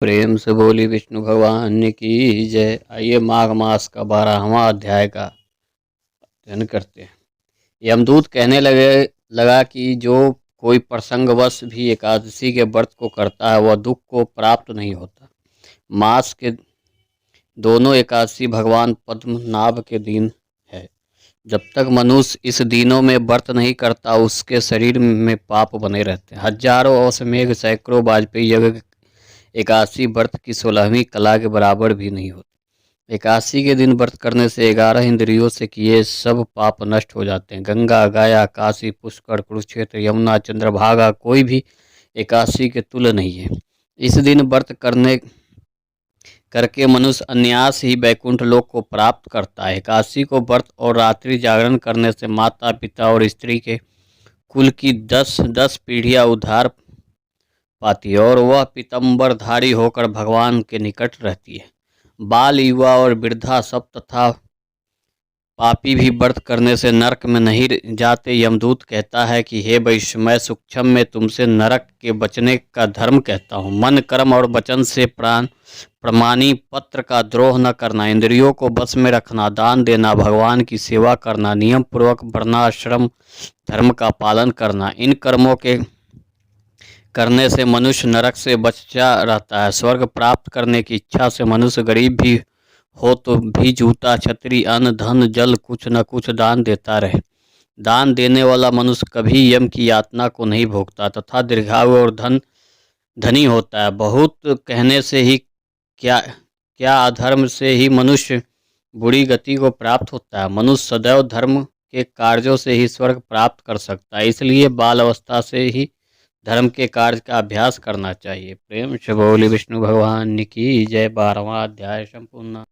प्रेम से बोली विष्णु भगवान की जय। आइए माघ मास का 12वां अध्याय का अध्ययन करते हैं। यमदूत कहने लगा कि जो कोई प्रसंगवश भी एकादशी के व्रत को करता है वह दुख को प्राप्त नहीं होता। मास के दोनों एकादशी भगवान पद्मनाभ के दिन है। जब तक मनुष्य इस दिनों में व्रत नहीं करता उसके शरीर में पाप बने रहते हैं। हजारों अश्वमेघ सैकड़ों वाजपेयी यज्ञ एकादशी व्रत की 16वीं कला के बराबर भी नहीं होती। एकादशी के दिन व्रत करने से 11 इंद्रियों से किए सब पाप नष्ट हो जाते हैं। गंगा, गाया, काशी, पुष्कर, कुरुक्षेत्र, यमुना, चंद्रभागा कोई भी एकादशी के तुल्य नहीं है। इस दिन व्रत करके मनुष्य अनायास ही वैकुंठ लोक को प्राप्त करता है। एकादशी को व्रत और रात्रि जागरण करने से माता पिता और स्त्री के कुल की 10 पीढ़ियां उद्धार पाती है और वह पीतम्बरधारी होकर भगवान के निकट रहती है। बाल, युवा और वृद्धा सब तथा पापी भी व्रत करने से नरक में नहीं जाते। यमदूत कहता है कि हे वैश्य, मैं सूक्ष्म में तुमसे नरक के बचने का धर्म कहता हूँ। मन, कर्म और वचन से प्रमाणी पत्र का द्रोह न करना, इंद्रियों को बस में रखना, दान देना, भगवान की सेवा करना, नियम पूर्वक वर्णाश्रम धर्म का पालन करना, इन कर्मों के करने से मनुष्य नरक से बचा रहता है। स्वर्ग प्राप्त करने की इच्छा से मनुष्य गरीब भी हो तो भी जूता, छतरी, अन्न, धन, जल कुछ न कुछ दान देता रहे। दान देने वाला मनुष्य कभी यम की यातना को नहीं भोगता तथा दीर्घायु और धनी होता है। बहुत कहने से ही क्या अधर्म से ही मनुष्य बुरी गति को प्राप्त होता है। मनुष्य सदैव धर्म के कार्यों से ही स्वर्ग प्राप्त कर सकता है। इसलिए बाल अवस्था से ही धर्म के कार्य का अभ्यास करना चाहिए। प्रेम से बोली विष्णु भगवान की जय। 12वां अध्याय संपूर्ण।